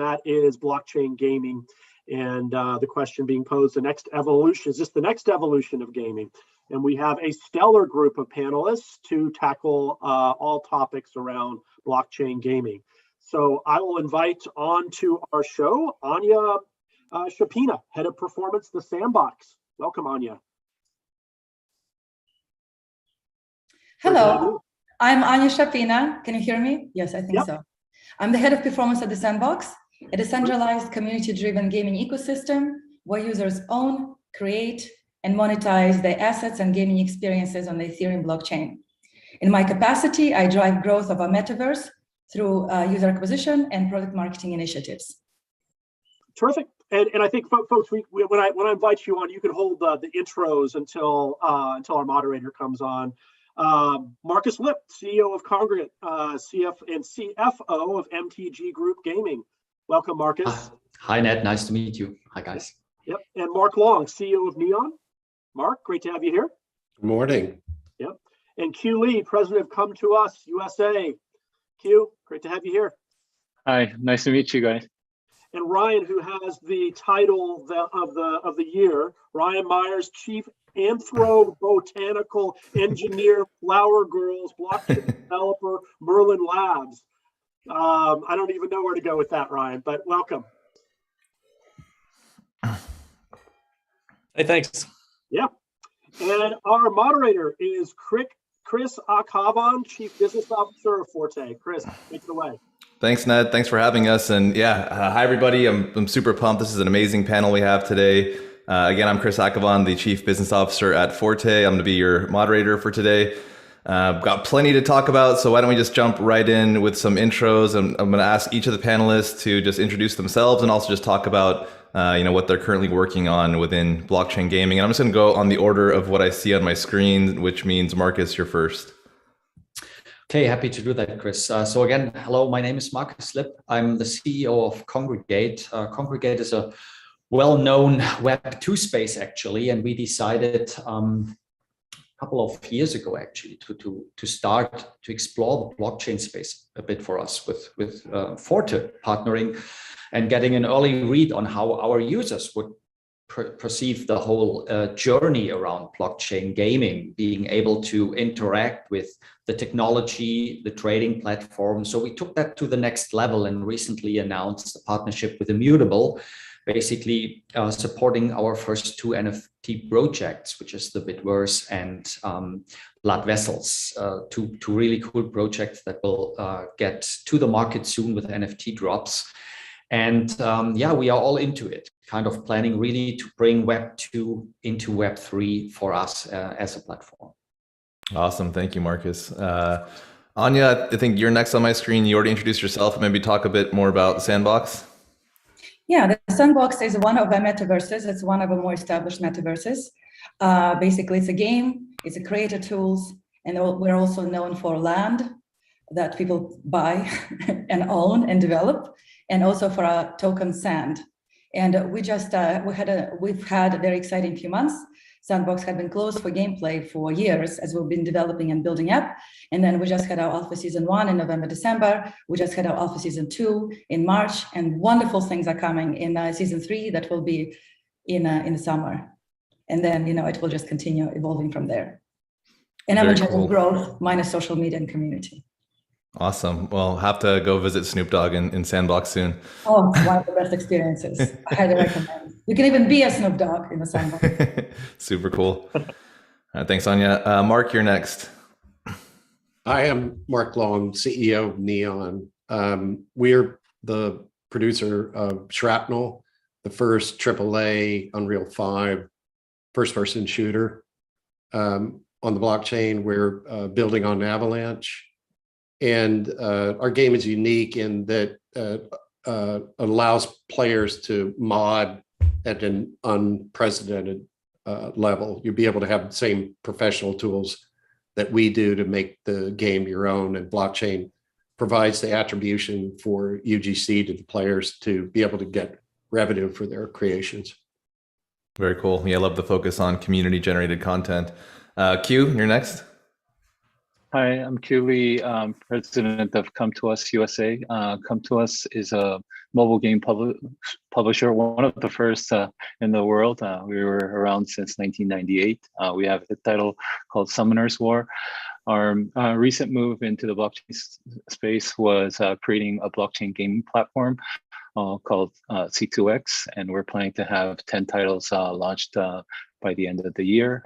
that is blockchain gaming. And the question being posed, the next evolution, is this the next evolution of gaming? And we have a stellar group of panelists to tackle all topics around blockchain gaming. So I will invite on to our show, Anya Shapina, Head of Performance, The Sandbox. Welcome, Anya. Hello, I'm Anya Shapina. Can you hear me? Yes, I think so. I'm the Head of Performance at The Sandbox, a decentralized community-driven gaming ecosystem where users own, create, and monetize their assets and gaming experiences on the Ethereum blockchain. In my capacity, I drive growth of our metaverse through user acquisition and product marketing initiatives. Terrific. And I think, folks, when I invite you on, you can hold the intros until our moderator comes on. Marcus Lipp, CEO of Kongregate, CFO of MTG Group Gaming. Welcome, Marcus. Hi, Ned. Nice to meet you. Hi, guys. Yep. And Mark Long, CEO of Neon. Mark, great to have you here. Good morning. Yep. And Q Lee, President of Come To Us USA. Q, great to have you here. Hi, nice to meet you guys. And Ryan, who has the title of the year, Ryan Myers, Chief Anthropobotanical Engineer, Flower Girls, Blockchain Developer, Merlin Labs. I don't even know where to go with that, Ryan, but welcome. Hey, thanks. Yeah. And our moderator is Chris Akhavan, Chief Business Officer of Forte. Chris, take it away. Thanks, Ned. Thanks for having us. And hi, everybody. I'm super pumped. This is an amazing panel we have today. Again, I'm Chris Akhavan, the Chief Business Officer at Forte. I'm going to be your moderator for today. Got plenty to talk about, so why don't we just jump right in with some intros. I'm going to ask each of the panelists to just introduce themselves and also just talk about what they're currently working on within blockchain gaming. And I'm just going to go on the order of what I see on my screen, which means Marcus, you're first. Okay, happy to do that, Chris. So again, hello, my name is Marcus Lipp. I'm the CEO of Kongregate. Kongregate is a well-known Web2 space, actually, and we decided a couple of years ago, actually, to start to explore the blockchain space a bit for us with Forte partnering and getting an early read on how our users would perceive the whole journey around blockchain gaming, being able to interact with the technology, the trading platform. So we took that to the next level and recently announced a partnership with Immutable, basically supporting our first two NFT projects, which is the Bitverse and Blood Vessels, two really cool projects that will get to the market soon with NFT drops. And we are all into it, kind of planning really to bring Web2 into Web3 for us as a platform. Awesome. Thank you, Marcus. Anya, I think you're next on my screen. You already introduced yourself. Maybe talk a bit more about the Sandbox. Yeah, the Sandbox is one of our metaverses. It's one of the more established metaverses. Basically, it's a game, it's a creator tools, and we're also known for land that people buy and own and develop, and also for our token Sand. And we've had a very exciting few months. Sandbox had been closed for gameplay for years as we've been developing and building up. And then we just had our Alpha Season 1 in November, December. We just had our Alpha Season 2 in March, and wonderful things are coming in Season 3 that will be in the summer. And then, it will just continue evolving from there. And I'm enjoying growth minus social media and community. Awesome. Well, have to go visit Snoop Dogg in Sandbox soon. Oh, it's one of the best experiences. I highly recommend. You can even be a Snoop Dogg in the Sandbox. Super cool. All right, thanks, Anya. Mark, you're next. I am Mark Long, CEO of Neon. We're the producer of Shrapnel, the first AAA Unreal 5 first-person shooter on the blockchain. We're building on Avalanche. And our game is unique in that allows players to mod at an unprecedented level. You'll be able to have the same professional tools that we do to make the game your own, and blockchain provides the attribution for UGC to the players to be able to get revenue for their creations. Very cool. Yeah, I love the focus on community generated content. Q, you're next. Hi, I'm Keely, president of Come To Us USA. Come To Us is a mobile game publisher, one of the first in the world. We were around since 1998. We have a title called Summoner's War. Our recent move into the blockchain space was creating a blockchain gaming platform called C2X, and we're planning to have 10 titles launched by the end of the year.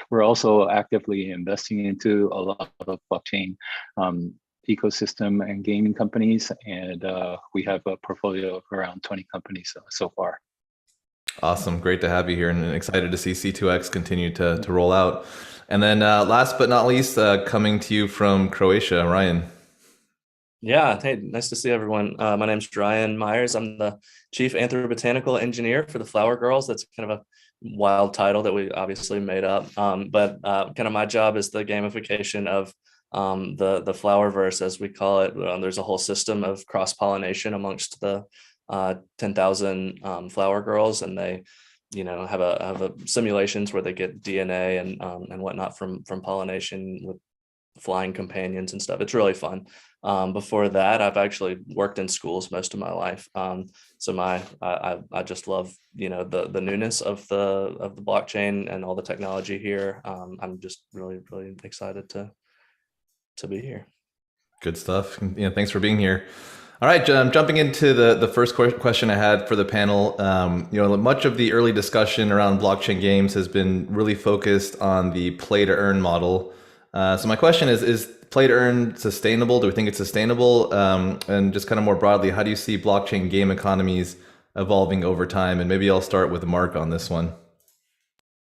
We're also actively investing into a lot of blockchain ecosystem and gaming companies, and we have a portfolio of around 20 companies so far. Awesome. Great to have you here and excited to see C2X continue to roll out. And then last but not least, coming to you from Croatia, Ryan. Yeah, hey, nice to see everyone. My name's Ryan Myers. I'm the Chief Anthropobotanical Engineer for the Flower Girls. That's kind of a wild title that we obviously made up. But kind of my job is the gamification of the Flowerverse, as we call it. There's a whole system of cross-pollination amongst the 10,000 Flower Girls, and they have a simulations where they get DNA and whatnot from pollination with flying companions and stuff. It's really fun. Before that, I've actually worked in schools most of my life. So I just love the newness of the blockchain and all the technology here. I'm just really excited to be here. Good stuff. Thanks for being here. All right, jumping into the first question I had for the panel. Much of the early discussion around blockchain games has been really focused on the play to earn model. So my question is play to earn sustainable? Do we think it's sustainable? And just kind of more broadly, how do you see blockchain game economies evolving over time? And maybe I'll start with Mark on this one.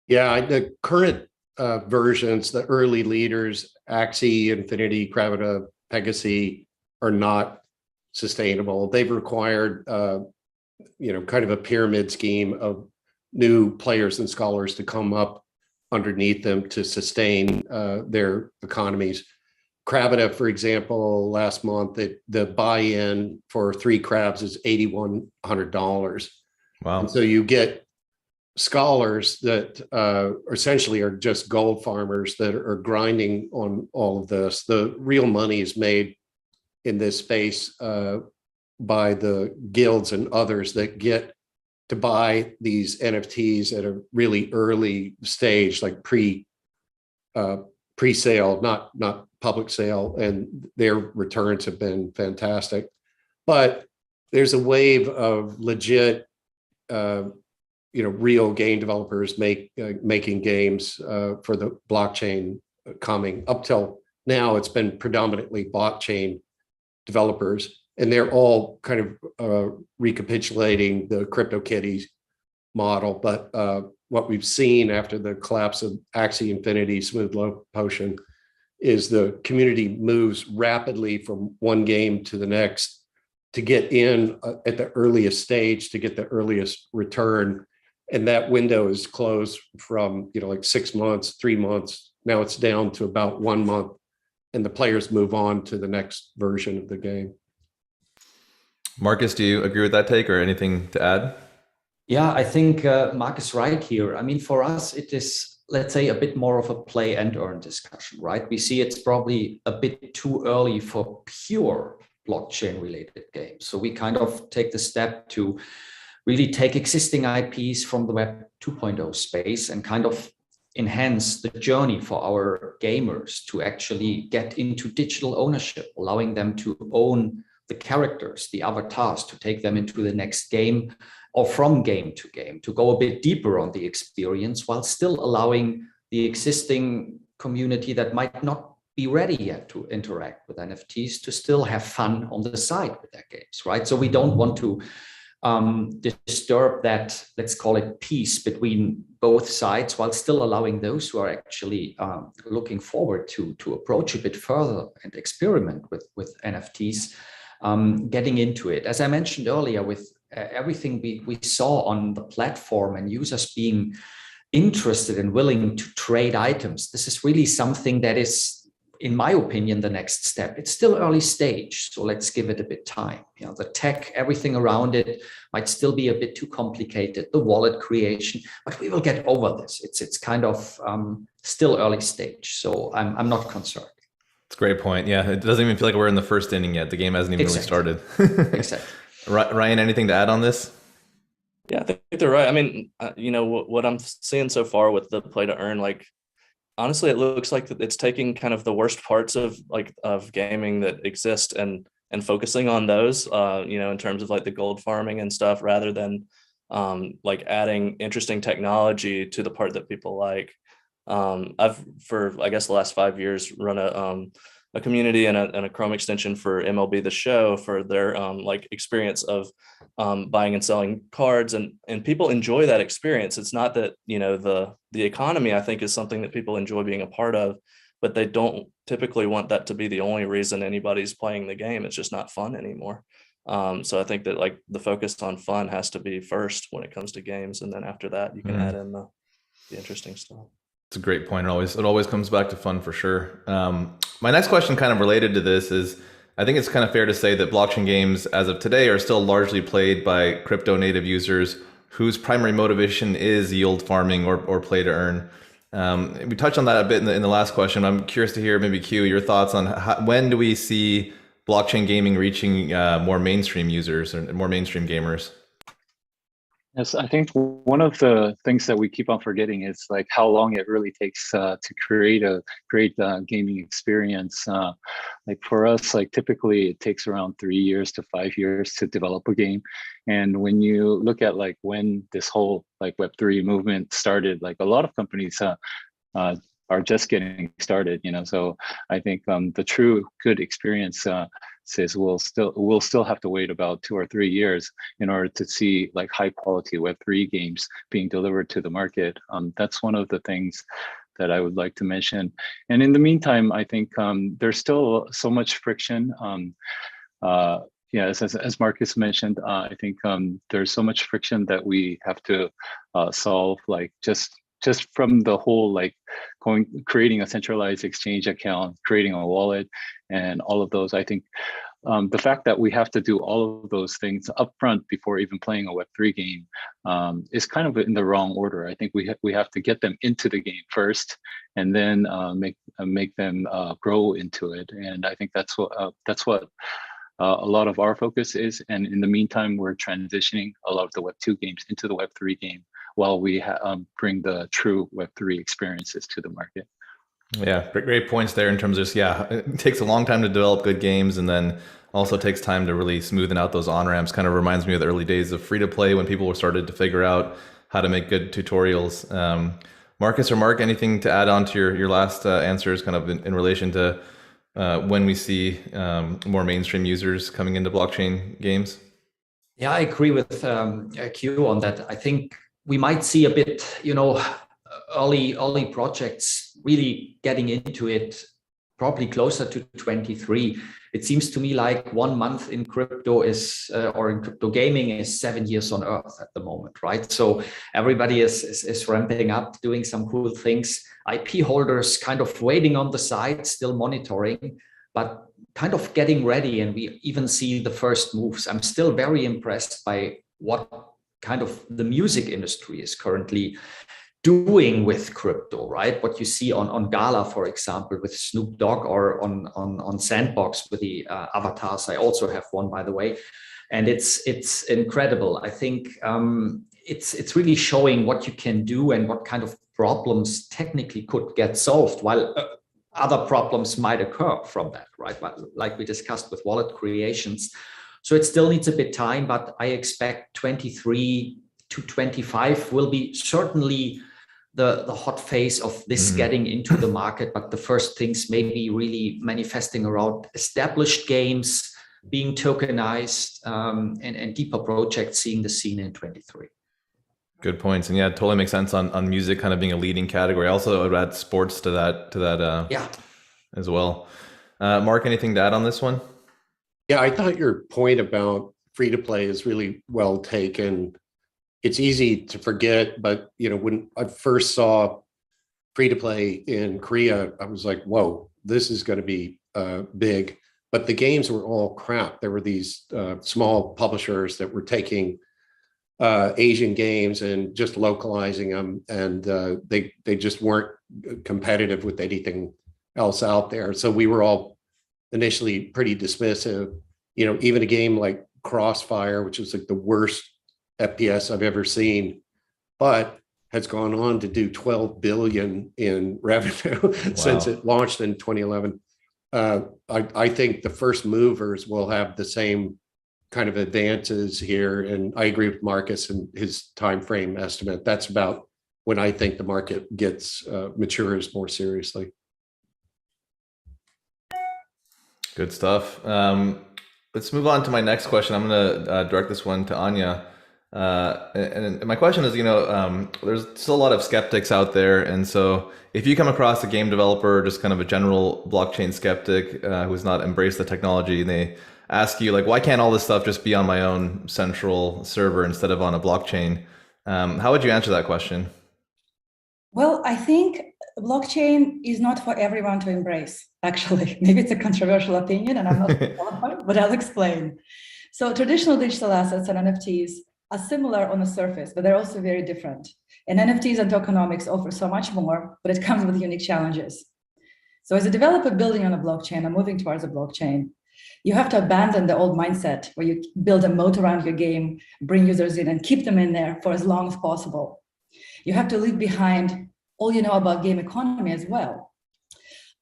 Yeah, the current versions, the early leaders, Axie, Infinity, Gravita, Pegasi, are not sustainable. They've required, kind of a pyramid scheme of new players and scholars to come up underneath them to sustain their economies. Gravita, for example, last month, the buy-in for 3 crabs is $8,100. Wow. And so you get scholars that essentially are just gold farmers that are grinding on all of this. The real money is made in this space by the guilds and others that get to buy these NFTs at a really early stage, like pre-sale, not public sale, and their returns have been fantastic. But there's a wave of legit, real game developers making games for the blockchain coming. Up till now, it's been predominantly blockchain developers, and they're all kind of recapitulating the CryptoKitties model. But what we've seen after the collapse of Axie Infinity, Smooth Low Potion, is the community moves rapidly from one game to the next to get in at the earliest stage, to get the earliest return. And that window is closed from, like 6 months, 3 months. Now it's down to about 1 month, and the players move on to the next version of the game. Marcus, do you agree with that take or anything to add? Yeah, I think Mark is right here. I mean, for us, it is, let's say, a bit more of a play and earn discussion, right? We see it's probably a bit too early for pure blockchain related games. So we kind of take the step to really take existing IPs from the Web 2.0 space and kind of enhance the journey for our gamers to actually get into digital ownership, allowing them to own the characters, the avatars, to take them into the next game or from game to game, to go a bit deeper on the experience while still allowing the existing community that might not be ready yet to interact with NFTs to still have fun on the side with their games, right? So we don't want to disturb that, let's call it, peace between both sides, while still allowing those who are actually looking forward to approach a bit further and experiment with NFTs, getting into it. As I mentioned earlier, with everything we saw on the platform and users being interested and willing to trade items, this is really something that is, in my opinion, the next step. It's still early stage, so let's give it a bit time. The tech, everything around it might still be a bit too complicated, the wallet creation, but we will get over this. It's kind of still early stage, so I'm not concerned. a great point. Yeah, it doesn't even feel like we're in the first inning yet. The game hasn't even really started. Exactly. Ryan, anything to add on this? Yeah, I think they're right. I mean, what I'm seeing so far with the play to earn, like, honestly, it looks like it's taking kind of the worst parts of gaming that exist and focusing on those, in terms of like the gold farming and stuff, rather than like adding interesting technology to the part that people like. I've, for I guess the last 5 years, run a community and a Chrome extension for MLB The Show for their like experience of buying and selling cards, and people enjoy that experience. It's not that the economy, I think, is something that people enjoy being a part of, but they don't typically want that to be the only reason anybody's playing the game. It's just not fun anymore. So I think that like the focus on fun has to be first when it comes to games, and then after that you can add in the interesting stuff. It's a great point. It always comes back to fun for sure. My next question, kind of related to this, is I think it's kind of fair to say that blockchain games as of today are still largely played by crypto native users whose primary motivation is yield farming or play to earn. We touched on that a bit in the last question. I'm curious to hear maybe Q, your thoughts on when do we see blockchain gaming reaching more mainstream users and more mainstream gamers? Yes, I think one of the things that we keep on forgetting is like how long it really takes to create a great gaming experience. Like for us, like typically it takes around 3 years to 5 years to develop a game. And when you look at like when this whole like Web3 movement started, like a lot of companies are just getting started, So I think the true good experience says we'll still have to wait about 2 or 3 years in order to see like high quality Web3 games being delivered to the market. That's one of the things that I would like to mention. And in the meantime, I think there's still so much friction. As Marcus mentioned, I think there's so much friction that we have to solve, like just from the whole like creating a centralized exchange account, creating a wallet, and all of those. I think the fact that we have to do all of those things upfront before even playing a Web3 game is kind of in the wrong order. I think we have to get them into the game first, and then make them grow into it. And I think that's what a lot of our focus is. And in the meantime, we're transitioning a lot of the Web2 games into the Web3 game while we bring the true Web3 experiences to the market. Yeah, great points there in terms of it takes a long time to develop good games, and then also takes time to really smoothen out those on-ramps. Kind of reminds me of the early days of free-to-play when people were started to figure out how to make good tutorials. Marcus or Mark, anything to add on to your last answers kind of in relation to when we see more mainstream users coming into blockchain games? Yeah, I agree with Q on that. I think we might see a bit, early projects really getting into it probably closer to 23. It seems to me like 1 month in crypto or in crypto gaming is 7 years on Earth at the moment, right? So everybody is ramping up, doing some cool things. IP holders kind of waiting on the side, still monitoring, but kind of getting ready. And we even see the first moves. I'm still very impressed by what kind of the music industry is currently doing with crypto, right? What you see on Gala, for example, with Snoop Dogg, or on Sandbox with the avatars. I also have one, by the way, and it's incredible. I think it's really showing what you can do and what kind of problems technically could get solved, while other problems might occur from that, right? But like we discussed with wallet creations. So it still needs a bit time, but I expect 23 to 25 will be certainly the hot phase of this getting into the market. But the first things may be really manifesting around established games being tokenized, and deeper projects seeing the scene in 23. Good points. And yeah, it totally makes sense on music kind of being a leading category. Also, I would add sports to that as well. Mark, anything to add on this one? Yeah, I thought your point about free to play is really well taken. It's easy to forget, but when I first saw free to play in Korea, I was like, whoa, this is going to be big. But the games were all crap. There were these small publishers that were taking Asian games and just localizing them, and they just weren't competitive with anything else out there. So we were all initially pretty dismissive. Even a game like Crossfire, which is like the worst FPS I've ever seen, but has gone on to do 12 billion in revenue since it launched in 2011. I think the first movers will have the same kind of advances here, and I agree with Marcus and his time frame estimate. That's about when I think the market gets matures more seriously. Good stuff. Let's move on to my next question. I'm going to direct this one to Anya. And my question is, there's still a lot of skeptics out there. And so if you come across a game developer, just kind of a general blockchain skeptic who's not embraced the technology, and they ask you, like, why can't all this stuff just be on my own central server instead of on a blockchain? How would you answer that question? Well, I think blockchain is not for everyone to embrace, actually. Maybe it's a controversial opinion and I'm not qualified, but I'll explain. So traditional digital assets and NFTs are similar on the surface, but they're also very different. And NFTs and tokenomics offer so much more, but it comes with unique challenges. So as a developer building on a blockchain or moving towards a blockchain, you have to abandon the old mindset where you build a moat around your game, bring users in and keep them in there for as long as possible. You have to leave behind all you know about game economy as well.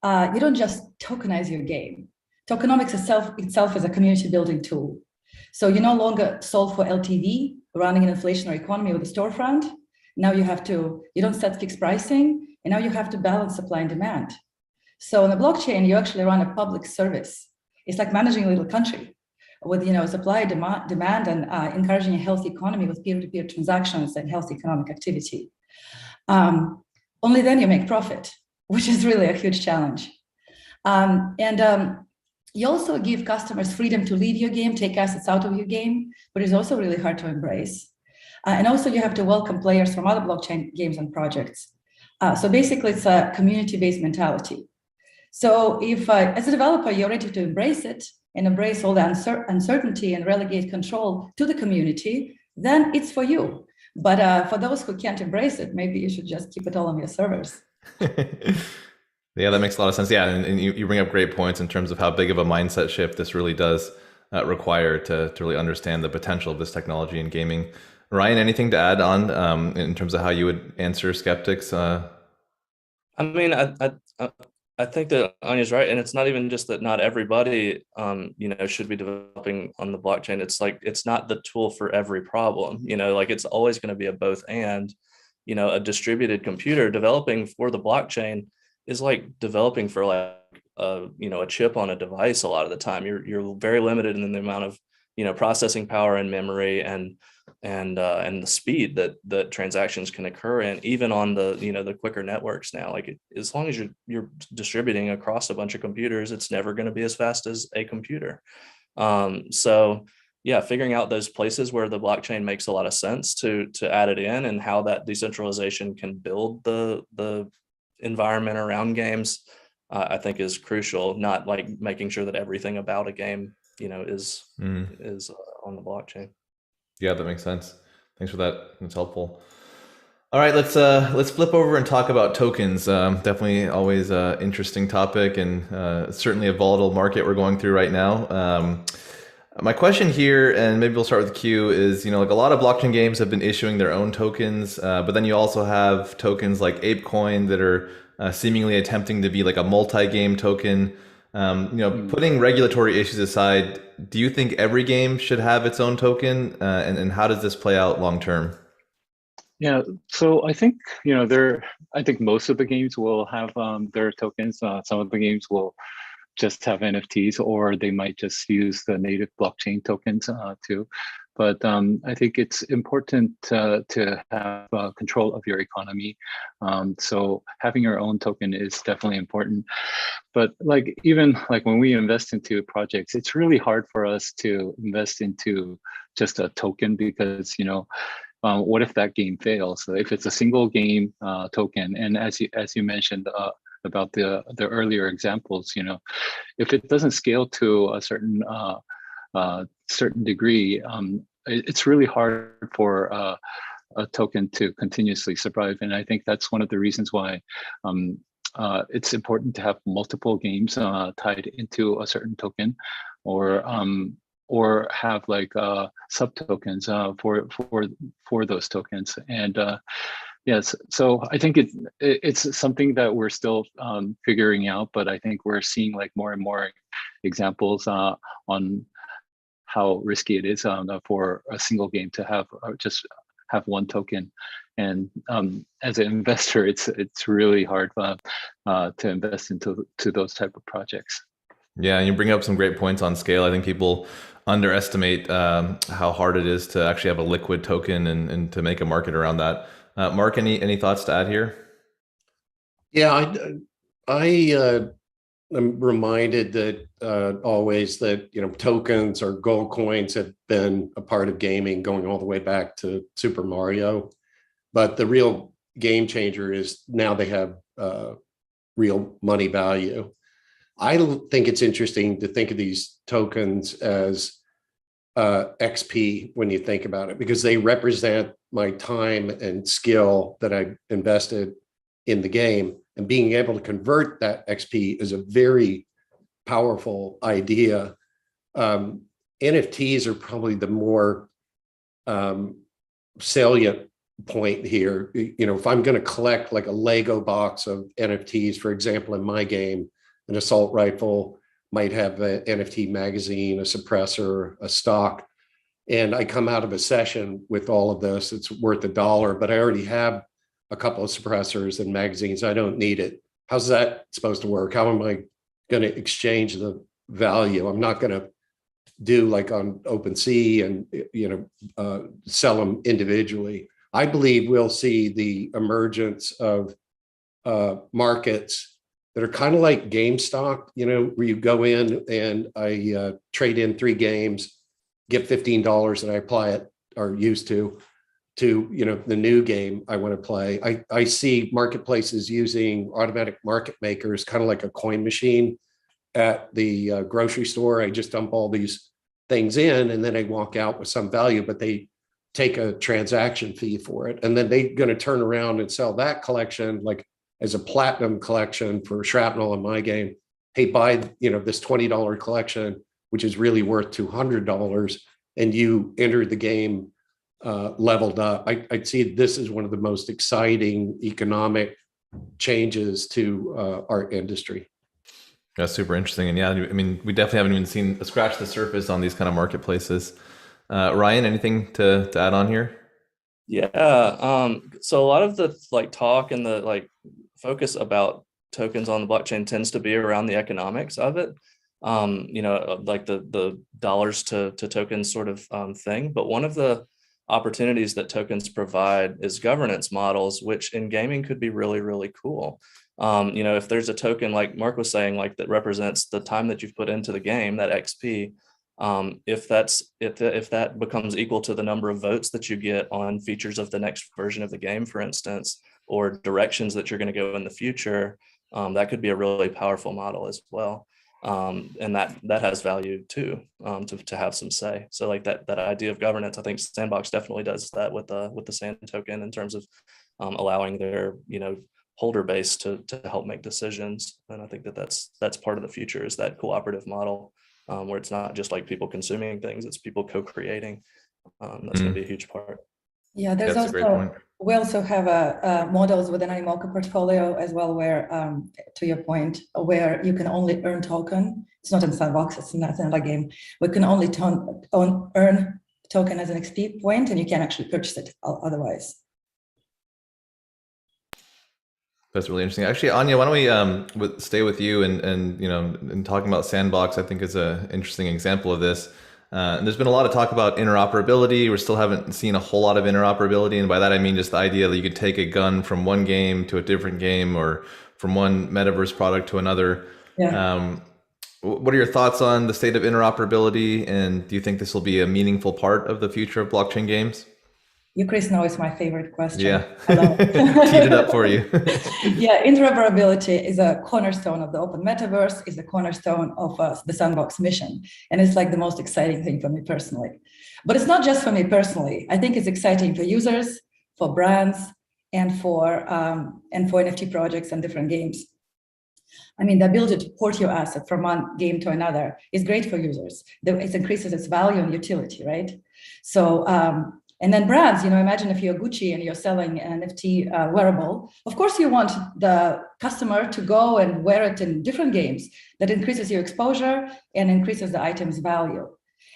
You don't just tokenize your game. Tokenomics itself is a community building tool. So you no longer solve for LTV, running an inflationary economy with a storefront. Now you don't set fixed pricing, and now you have to balance supply and demand. So on the blockchain, you actually run a public service. It's like managing a little country with supply, demand, and encouraging a healthy economy with peer-to-peer transactions and healthy economic activity. Only then you make profit, which is really a huge challenge. You also give customers freedom to leave your game, take assets out of your game, but it's also really hard to embrace. And also you have to welcome players from other blockchain games and projects. So basically it's a community-based mentality. So if as a developer, you're ready to embrace it and embrace all the uncertainty and relegate control to the community, then it's for you. But for those who can't embrace it, maybe you should just keep it all on your servers. Yeah, that makes a lot of sense. Yeah, and you bring up great points in terms of how big of a mindset shift this really does require to really understand the potential of this technology in gaming. Ryan, anything to add on in terms of how you would answer skeptics? I mean, I think that Anya's right, and it's not even just that not everybody, should be developing on the blockchain. It's like it's not the tool for every problem. Like it's always going to be a both and. A distributed computer developing for the blockchain is like developing for like a chip on a device. A lot of the time, you're very limited in the amount of processing power and memory and the speed that transactions can occur in, even on the quicker networks now. Like as long as you're distributing across a bunch of computers, it's never going to be as fast as a computer. So yeah, figuring out those places where the blockchain makes a lot of sense to add it in, and how that decentralization can build the environment around games, I think is crucial. Not like making sure that everything about a game is on the blockchain. Yeah, that makes sense. Thanks for that. That's helpful. All right, let's flip over and talk about tokens. Definitely always an interesting topic, and certainly a volatile market we're going through right now. My question here, and maybe we'll start with Q, is like a lot of blockchain games have been issuing their own tokens, but then you also have tokens like ApeCoin that are seemingly attempting to be like a multi-game token. Putting regulatory issues aside, do you think every game should have its own token, and how does this play out long term? Yeah, so I think I think most of the games will have their tokens. Some of the games will just have NFTs, or they might just use the native blockchain tokens too. But I think it's important to have control of your economy. So having your own token is definitely important. But even when we invest into projects, it's really hard for us to invest into just a token, because what if that game fails? So if it's a single game token, and as you mentioned about the earlier examples, if it doesn't scale to a certain degree, it's really hard for a token to continuously survive. And I think that's one of the reasons why it's important to have multiple games tied into a certain token, or have like sub tokens for those tokens. And yes, so I think it's something that we're still figuring out, but I think we're seeing like more and more examples on how risky it is for a single game to have just have one token. And as an investor, it's really hard to invest into those type of projects. Yeah, and you bring up some great points on scale. I think people underestimate how hard it is to actually have a liquid token and to make a market around that. Mark, any thoughts to add here? Yeah, I am reminded that always that tokens or gold coins have been a part of gaming going all the way back to Super Mario, but the real game changer is now they have real money value. I think it's interesting to think of these tokens as XP when you think about it, because they represent my time and skill that I invested in the game, and being able to convert that XP is a very powerful idea. NFTs are probably the more salient point here. If I'm going to collect like a Lego box of NFTs, for example, in my game, an assault rifle might have an NFT magazine, a suppressor, a stock, and I come out of a session with all of this, it's worth $1, but I already have a couple of suppressors and magazines. I don't need it. How's that supposed to work? How am I going to exchange the value? I'm not going to do like on OpenSea and sell them individually. I believe we'll see the emergence of markets that are kind of like GameStop, where you go in and I trade in 3 games, get $15, and I apply it, or used to the new game I want to play. I see marketplaces using automatic market makers, kind of like a coin machine at the grocery store. I just dump all these things in, and then I walk out with some value, but they take a transaction fee for it. And then they're going to turn around and sell that collection like as a platinum collection for Shrapnel in my game. Hey, buy this $20 collection, which is really worth $200, and you entered the game leveled up. I'd see this as one of the most exciting economic changes to our industry. That's super interesting. And yeah, I mean, we definitely haven't even scratched the surface on these kind of marketplaces. Ryan, anything to add on here? Yeah. So a lot of the talk and the focus about tokens on the blockchain tends to be around the economics of it. Like the dollars to tokens sort of thing. But one of the opportunities that tokens provide is governance models, which in gaming could be really, really cool. If there's a token, like Mark was saying, that represents the time that you've put into the game, that XP, if that becomes equal to the number of votes that you get on features of the next version of the game, for instance, or directions that you're going to go in the future, that could be a really powerful model as well. And that has value too, to have some say. So that idea of governance, I think Sandbox definitely does that with the Sand token in terms of allowing their holder base to help make decisions. And I think that's part of the future, is that cooperative model, where it's not just like people consuming things, it's people co-creating. That's going to be a huge part. Yeah, there's That's a great point. We also have models within Animoca portfolio as well, where, to your point, where you can only earn token. It's not in Sandbox, it's not another game. We can only earn token as an XP point, and you can actually purchase it otherwise. That's really interesting. Actually, Anya, why don't we stay with you and talking about Sandbox, I think is an interesting example of this. And there's been a lot of talk about interoperability. We still haven't seen a whole lot of interoperability. And by that, I mean just the idea that you could take a gun from one game to a different game, or from one metaverse product to another. Yeah. What are your thoughts on the state of interoperability? And do you think this will be a meaningful part of the future of blockchain games? You, Chris, know it's my favorite question. Yeah, teed it up for you. Yeah, interoperability is a cornerstone of the open metaverse, is a cornerstone of the Sandbox mission. And it's like the most exciting thing for me personally. But it's not just for me personally. I think it's exciting for users, for brands, and for NFT projects and different games. I mean, the ability to port your asset from one game to another is great for users. It increases its value and utility, right? So, and then brands, imagine if you're Gucci and you're selling an NFT wearable, of course you want the customer to go and wear it in different games. That increases your exposure and increases the item's value.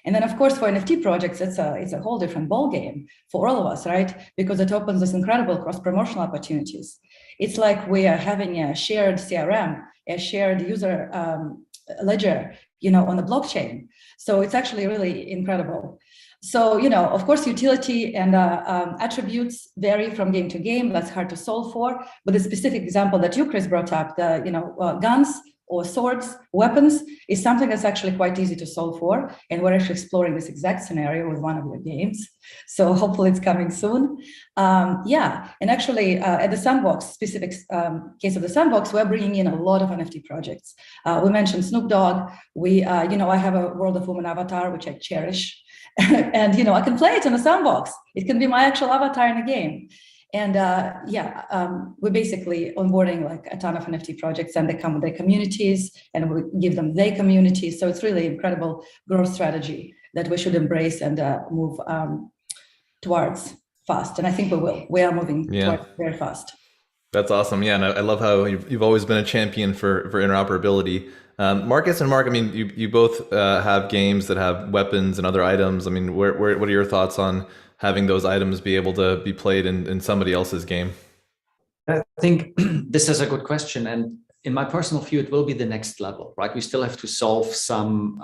And then, of course, for NFT projects, it's a whole different ballgame for all of us, right? Because it opens this incredible cross-promotional opportunities. It's like we are having a shared CRM, a shared user ledger, on the blockchain. So it's actually really incredible. So, of course, utility and attributes vary from game to game. That's hard to solve for. But the specific example that you, Chris, brought up, guns or swords, weapons, is something that's actually quite easy to solve for. And we're actually exploring this exact scenario with one of your games. So hopefully it's coming soon. And actually at the Sandbox, specific case of the Sandbox, we're bringing in a lot of NFT projects. We mentioned Snoop Dogg. I have a World of Women avatar, which I cherish. And, I can play it in the Sandbox. It can be my actual avatar in a game. And we're basically onboarding like a ton of NFT projects, and they come with their communities, and we give them their communities. So it's really incredible growth strategy that we should embrace and move towards fast. And I think we will. We are moving towards very fast. That's awesome. Yeah, and I love how you've always been a champion for interoperability. Marcus and Mark, I mean, you both have games that have weapons and other items. I mean, what are your thoughts on having those items be able to be played in somebody else's game? I think this is a good question. And in my personal view, it will be the next level, right? We still have to solve some,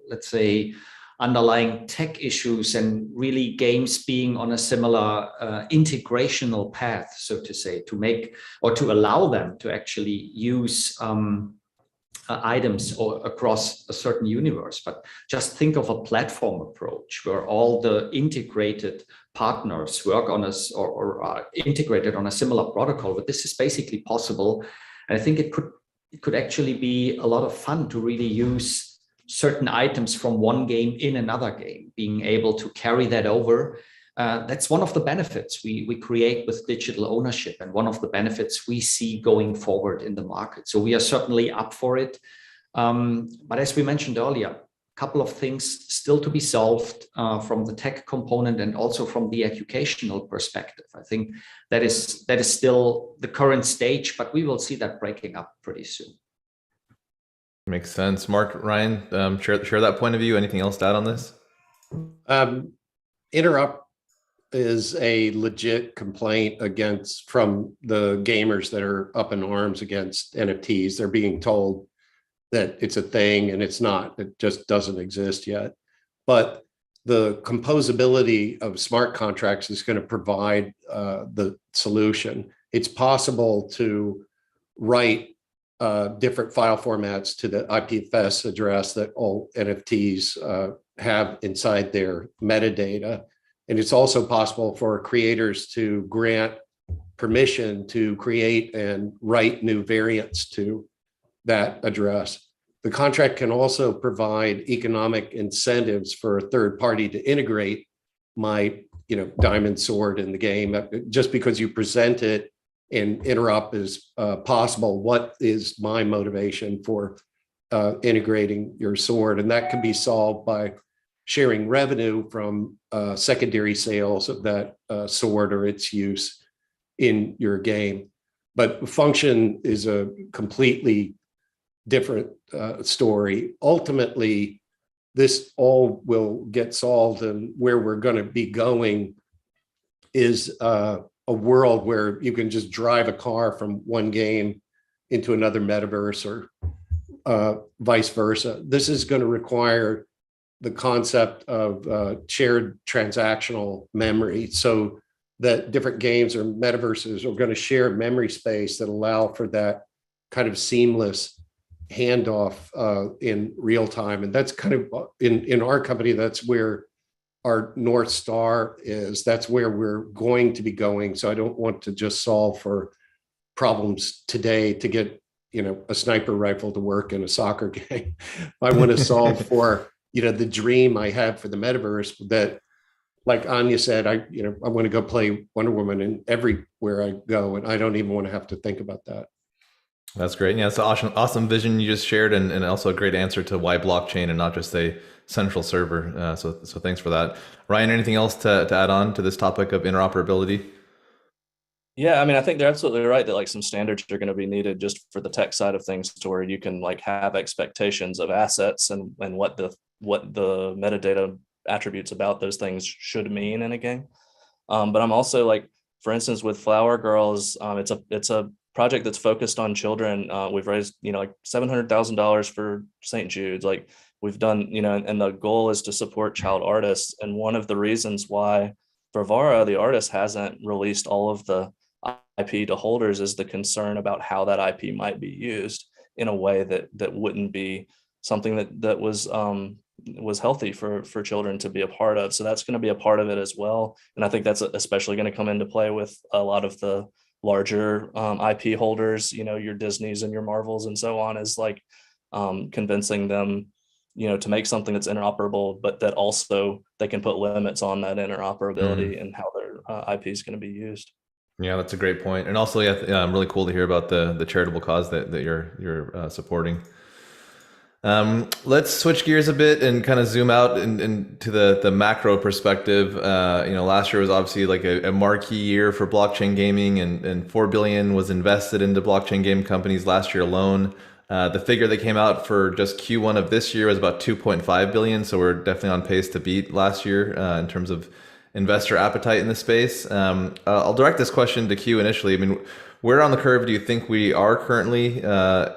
let's say, underlying tech issues and really games being on a similar integrational path, so to say, to make or to allow them to actually use items or across a certain universe. But just think of a platform approach where all the integrated partners work on us or are integrated on a similar protocol. But this is basically possible. And I think it could actually be a lot of fun to really use certain items from one game in another game, being able to carry that over. That's one of the benefits we create with digital ownership, and one of the benefits we see going forward in the market. So we are certainly up for it. But as we mentioned earlier, a couple of things still to be solved from the tech component and also from the educational perspective. I think that is still the current stage, but we will see that breaking up pretty soon. Makes sense. Mark, Ryan, share that point of view. Anything else to add on this? Interop is a legit complaint from the gamers that are up in arms against NFTs. They're being told that it's a thing, and it's not. It just doesn't exist yet. But the composability of smart contracts is going to provide the solution. It's possible to write different file formats to the IPFS address that all NFTs have inside their metadata. And it's also possible for creators to grant permission to create and write new variants to that address. The contract can also provide economic incentives for a third party to integrate my diamond sword in the game. Just because you present it and interop is possible, what is my motivation for integrating your sword? And that can be solved by sharing revenue from secondary sales of that sword or its use in your game. But function is a completely different story. Ultimately, this all will get solved, and where we're going to be going is a world where you can just drive a car from one game into another metaverse or vice versa. This is going to require the concept of shared transactional memory, so that different games or metaverses are going to share memory space that allow for that kind of seamless handoff in real time. And that's kind of in our company, that's where our North Star is. That's where we're going to be going. So I don't want to just solve for problems today to get a sniper rifle to work in a soccer game. I want to solve for the dream I have for the metaverse, that, like Anya said, I want to go play Wonder Woman in everywhere I go, and I don't even want to have to think about that. That's great. Yeah, it's an awesome vision you just shared, and also a great answer to why blockchain and not just a central server. So thanks for that. Ryan, anything else to add on to this topic of interoperability? Yeah, I mean, I think they're absolutely right that like some standards are going to be needed just for the tech side of things, to where you can like have expectations of assets and what the metadata attributes about those things should mean in a game. But I'm also like, for instance, with Flower Girls, it's a project that's focused on children. We've raised, like $700,000 for St. Jude's. Like we've done, and the goal is to support child artists. And one of the reasons why Bravara, the artist, hasn't released all of the IP to holders is the concern about how that IP might be used in a way that wouldn't be something that was healthy for children to be a part of. So that's going to be a part of it as well. And I think that's especially going to come into play with a lot of the larger IP holders, your Disneys and your Marvels and so on, is like convincing them, to make something that's interoperable, but that also they can put limits on that interoperability and how their IP is going to be used. Yeah, that's a great point. And also, really cool to hear about the charitable cause that you're supporting. Let's switch gears a bit and kind of zoom out into the macro perspective. Last year was obviously like a marquee year for blockchain gaming, and $4 billion was invested into blockchain game companies last year alone. The figure that came out for just Q1 of this year was about 2.5 billion. So we're definitely on pace to beat last year in terms of investor appetite in the space. I'll direct this question to Q initially. I mean, where on the curve do you think we are currently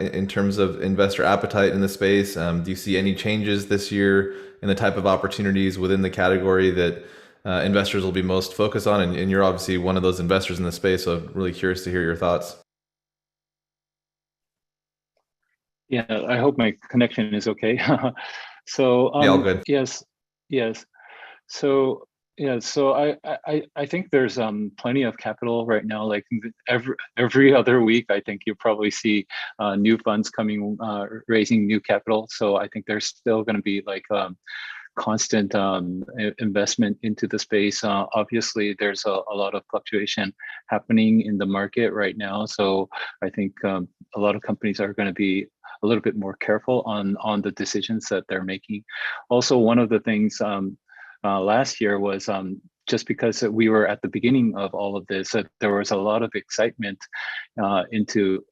in terms of investor appetite in the space? Do you see any changes this year in the type of opportunities within the category that investors will be most focused on? And you're obviously one of those investors in the space, so I'm really curious to hear your thoughts. Yeah, I hope my connection is okay. So Yeah, all good. Yes. So yeah, so I think there's plenty of capital right now. Like every other week, I think you probably see new funds coming, raising new capital. So I think there's still going to be like constant investment into the space. Obviously, there's a lot of fluctuation happening in the market right now. So I think a lot of companies are going to be a little bit more careful on the decisions that they're making. Also, one of the things last year was just because we were at the beginning of all of this, there was a lot of excitement into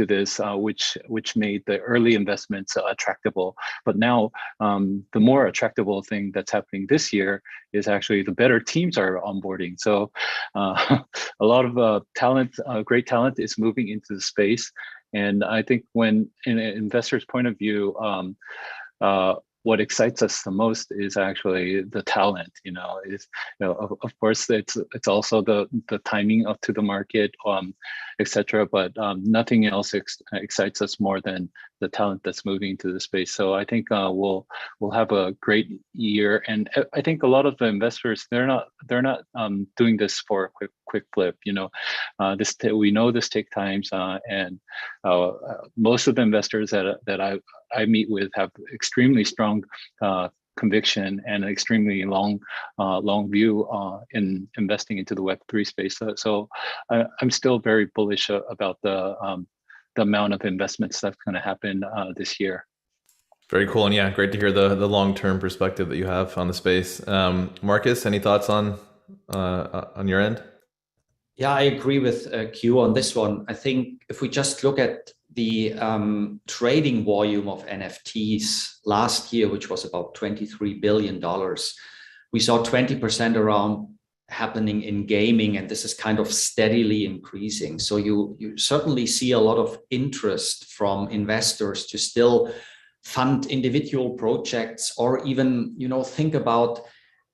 this, which made the early investments attractable. But now, the more attractable thing that's happening this year is actually the better teams are onboarding. So a lot of great talent is moving into the space. And I think when, in an investor's point of view, what excites us the most is actually the talent. Of course, it's also the timing up to the market, etc. But nothing else excites us more than the talent that's moving into the space. So I think we'll have a great year, and I think a lot of the investors, they're not doing this for a quick flip. We know this takes time, and most of the investors that I meet with have extremely strong conviction and an extremely long view in investing into the Web3 space. So I'm still very bullish about the amount of investments that's going to happen this year. Very cool. And yeah, great to hear the long-term perspective that you have on the space. Marcus, any thoughts on your end? Yeah, I agree with Q on this one. I think if we just look at the trading volume of NFTs last year, which was about $23 billion, we saw 20% around happening in gaming, and this is kind of steadily increasing. So you certainly see a lot of interest from investors to still fund individual projects, or even, think about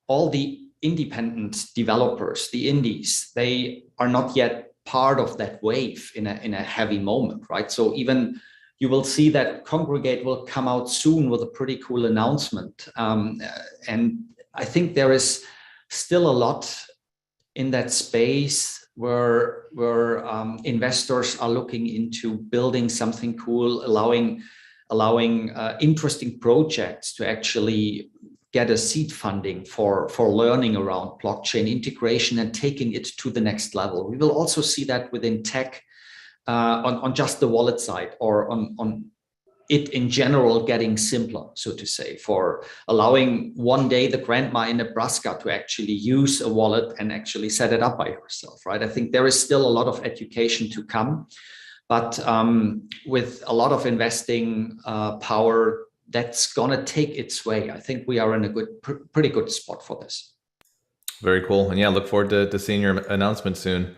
all the independent developers, the indies. They are not yet part of that wave in a heavy moment, right? So even you will see that Kongregate will come out soon with a pretty cool announcement. And I think there is still a lot in that space where investors are looking into building something cool, allowing interesting projects to actually get a seed funding for learning around blockchain integration and taking it to the next level. We will also see that within tech. on just the wallet side, or on it in general getting simpler, so to say, for allowing one day the grandma in Nebraska to actually use a wallet and actually set it up by herself, right? I think there is still a lot of education to come, but with a lot of investing power, that's gonna take its way. I think we are in a pretty good spot for this. Very cool. And yeah, look forward to seeing your announcement soon.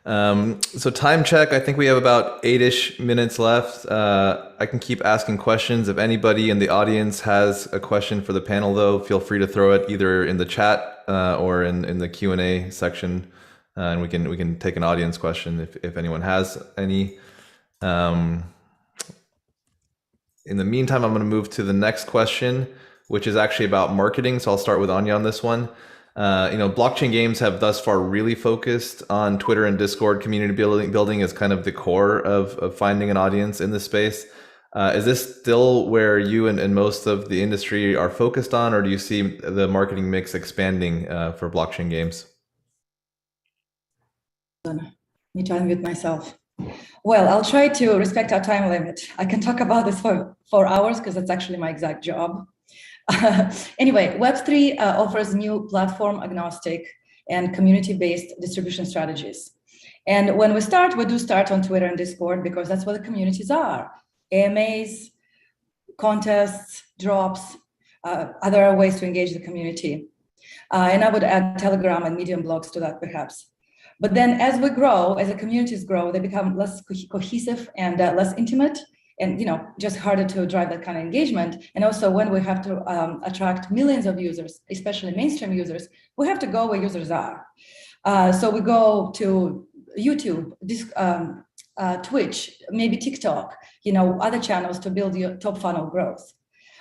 So time check, I think we have about 8-ish minutes left. I can keep asking questions. If anybody in the audience has a question for the panel, though, feel free to throw it either in the chat or in the Q&A section, and we can take an audience question if anyone has any. In the meantime, I'm going to move to the next question, which is actually about marketing. So I'll start with Anya on this one. Blockchain games have thus far really focused on Twitter and Discord community building as kind of the core of finding an audience in this space. Is this still where you and most of the industry are focused on, or do you see the marketing mix expanding for blockchain games? Me to unmute myself. Well, I'll try to respect our time limit. I can talk about this for hours because that's actually my exact job. Anyway, Web3 offers new platform agnostic and community-based distribution strategies. And when we do start on Twitter and Discord because that's where the communities are. AMAs, contests, drops, other ways to engage the community. And I would add Telegram and Medium blogs to that perhaps. But then as we grow, as the communities grow, they become less cohesive and less intimate, and just harder to drive that kind of engagement. And also when we have to attract millions of users, especially mainstream users, we have to go where users are. So we go to YouTube, Twitch, maybe TikTok, other channels to build your top funnel growth.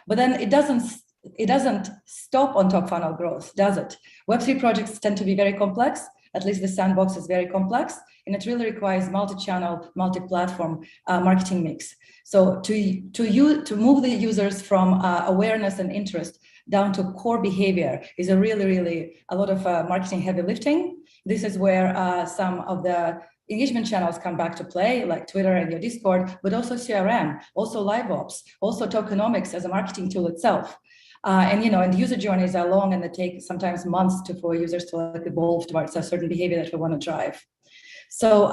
But then it doesn't stop on top funnel growth, does it? Web3 projects tend to be very complex. At least the sandbox is very complex, and it really requires multi-channel, multi-platform marketing mix. So to move the users from awareness and interest down to core behavior is really a lot of marketing heavy lifting. This is where some of the engagement channels come back to play, like Twitter and your Discord, but also CRM, also live ops, also tokenomics as a marketing tool itself. And user journeys are long, and they take sometimes months for users to evolve towards a certain behavior that we want to drive. So,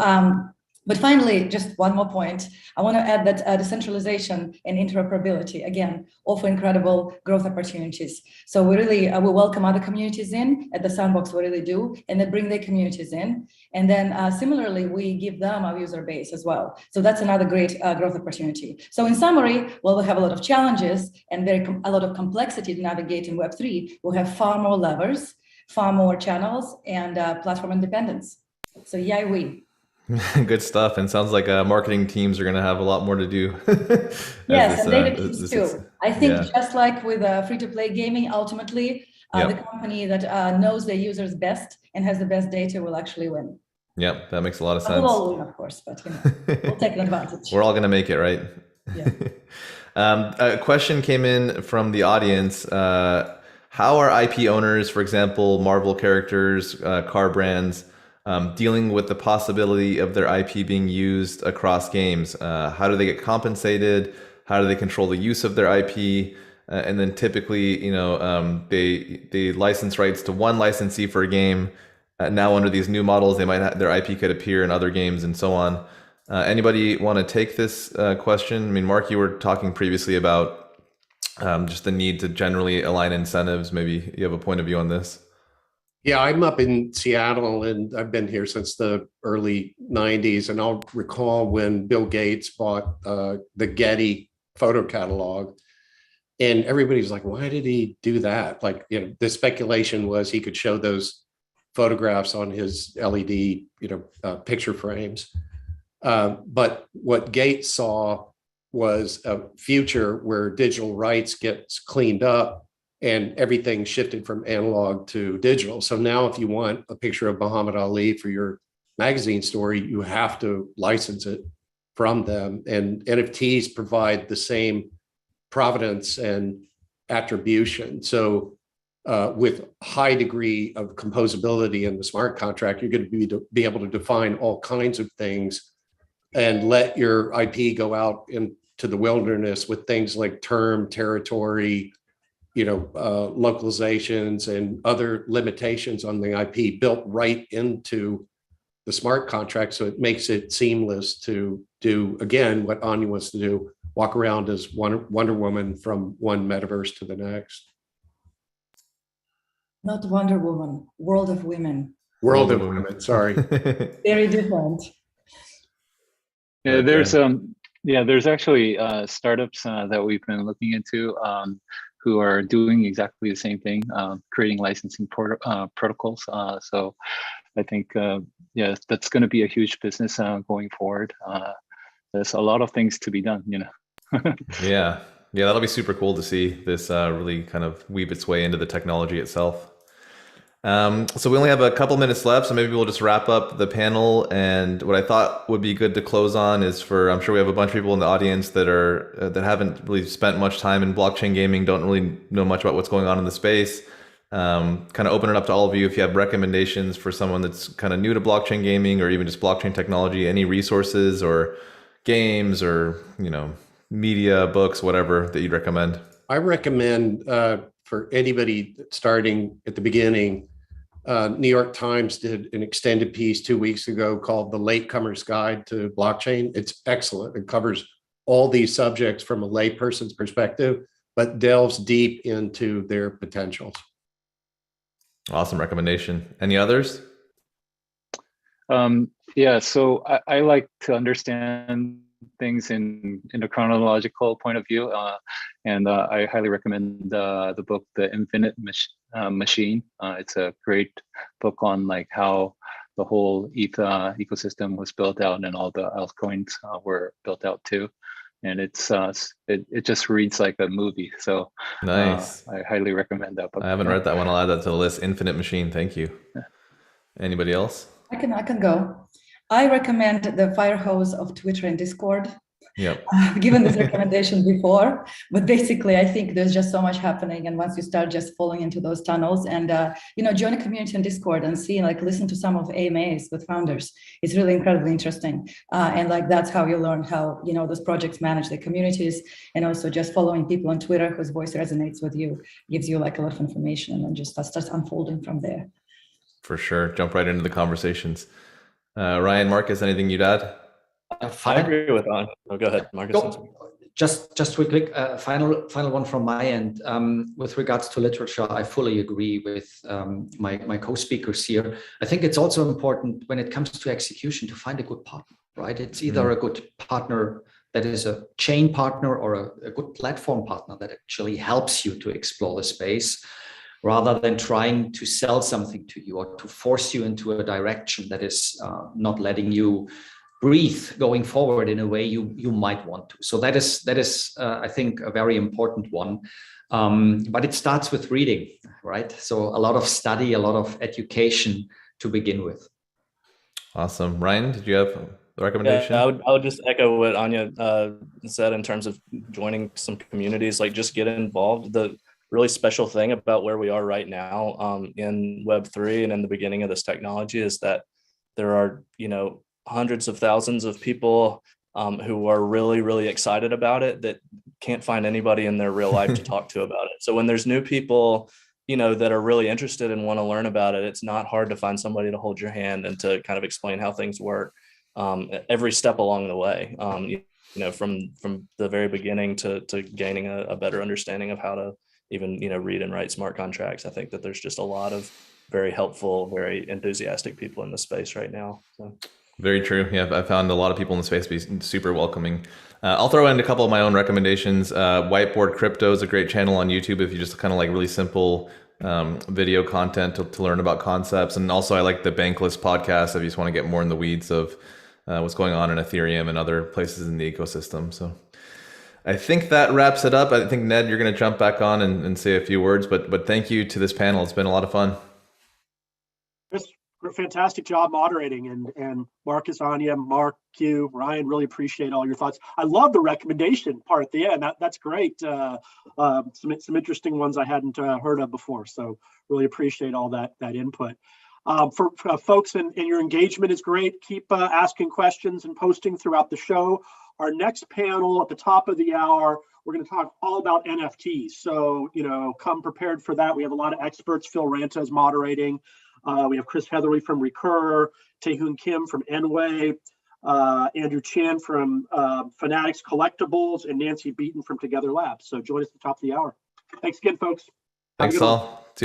but finally, just one more point. I want to add that decentralization and interoperability, again, offer incredible growth opportunities. So we welcome other communities in. At the Sandbox, we really do, and they bring their communities in. And then similarly, we give them our user base as well. So that's another great growth opportunity. So in summary, while we have a lot of challenges and a lot of complexity to navigate in Web3, we have far more levers, far more channels, and platform independence. So yay we. Good stuff. And sounds like marketing teams are going to have a lot more to do. Yes, and data teams too. I think just like with free-to-play gaming, ultimately, the company that knows their users best and has the best data will actually win. Yep, that makes a lot of sense. We'll all win, of course, but we'll take an advantage. We're all going to make it, right? Yeah. A question came in from the audience. How are IP owners, for example, Marvel characters, car brands, dealing with the possibility of their IP being used across games? How do they get compensated? How do they control the use of their IP? And then typically, they license rights to one licensee for a game. Now under these new models, their IP could appear in other games and so on. Anybody want to take this question? I mean, Mark, you were talking previously about just the need to generally align incentives. Maybe you have a point of view on this. Yeah, I'm up in Seattle, and I've been here since the early 90s. And I'll recall when Bill Gates bought the Getty photo catalog, and everybody's like, why did he do that? Like, the speculation was he could show those photographs on his LED, picture frames. But what Gates saw was a future where digital rights gets cleaned up and everything shifted from analog to digital. So now if you want a picture of Muhammad Ali for your magazine story, you have to license it from them. And NFTs provide the same provenance and attribution. So with high degree of composability in the smart contract, you're going to be able to define all kinds of things and let your IP go out into the wilderness with things like term, territory, localizations and other limitations on the IP built right into the smart contract. So it makes it seamless to do, again, what Anya wants to do, walk around as Wonder Woman from one metaverse to the next. Not Wonder Woman, World of Women. World of Women, sorry. Very different. Yeah, Okay. there's actually startups that we've been looking into who are doing exactly the same thing, creating licensing protocols. So I think, that's going to be a huge business going forward. There's a lot of things to be done, Yeah. Yeah, that'll be super cool to see this really kind of weave its way into the technology itself. So we only have a couple minutes left, so maybe we'll just wrap up the panel. And what I thought would be good to close on is I'm sure we have a bunch of people in the audience that haven't really spent much time in blockchain gaming, don't really know much about what's going on in the space. Kind of open it up to all of you. If you have recommendations for someone that's kind of new to blockchain gaming or even just blockchain technology, any resources or games or, media, books, whatever that you'd recommend. I recommend for anybody starting at the beginning, New York Times did an extended piece 2 weeks ago called The Latecomer's Guide to Blockchain. It's excellent. It covers all these subjects from a layperson's perspective, but delves deep into their potentials. Awesome recommendation. Any others? So I like to understand things in a chronological point of view, and I highly recommend the book The Infinite Machine. It's a great book on like how the whole ETH ecosystem was built out and all the altcoins were built out too, and it just reads like a movie. So Nice. I highly recommend that book. I haven't read that one. I'll add that to the list. Infinite Machine. Thank you. Anybody else? I can go. I recommend the fire hose of Twitter and Discord. Yep. Given this recommendation before, but basically I think there's just so much happening, and once you start just falling into those tunnels and join a community on Discord and listen to some of AMAs with founders, it's really incredibly interesting, and that's how you learn how those projects manage their communities, and also just following people on Twitter whose voice resonates with you gives you like a lot of information, and just that starts unfolding from there. For sure. Jump right into the conversations. Ryan, Marcus, anything you'd add? I agree with Anya. Oh, go ahead, Marcus. Just real quick, final one from my end. With regards to literature, I fully agree with my co-speakers here. I think it's also important when it comes to execution to find a good partner, right? It's either a good partner that is a chain partner or a good platform partner that actually helps you to explore the space, rather than trying to sell something to you or to force you into a direction that is not letting you breathe going forward in a way you might want to. So that is I think a very important one. But it starts with reading, right? So a lot of study, a lot of education to begin with. Awesome. Ryan, did you have the recommendation? Yeah, I would just echo what Anya said in terms of joining some communities, like just get involved. The really special thing about where we are right now in Web3 and in the beginning of this technology is that there are, hundreds of thousands of people who are really, really excited about it that can't find anybody in their real life to talk to about it. So when there's new people, that are really interested and want to learn about it, it's not hard to find somebody to hold your hand and to kind of explain how things work every step along the way, from the very beginning to gaining a better understanding of how to even, read and write smart contracts. I think that there's just a lot of very helpful, very enthusiastic people in the space right now. So. Very true. Yeah, I found a lot of people in the space be super welcoming. I'll throw in a couple of my own recommendations. Whiteboard Crypto is a great channel on YouTube if you just kind of like really simple video content to learn about concepts. And also I like the Bankless podcast if you just want to get more in the weeds of what's going on in Ethereum and other places in the ecosystem. So I think that wraps it up. I think, Ned, you're going to jump back on and say a few words, but thank you to this panel. It's been a lot of fun. Fantastic job moderating, and Marcus, Anya, Mark, Q, Ryan, really appreciate all your thoughts. I love the recommendation part at the end. That's great. Some interesting ones I hadn't heard of before. So really appreciate all that input. For folks, and your engagement is great. Keep asking questions and posting throughout the show. Our next panel at the top of the hour, we're going to talk all about NFTs. So, come prepared for that. We have a lot of experts. Phil Ranta is moderating. We have Chris Heatherly from Recur, Taehoon Kim from Enway, Andrew Chan from Fanatics Collectibles, and Nancy Beaton from Together Labs. So join us at the top of the hour. Thanks again, folks. Have a Thanks good one. all. See you later.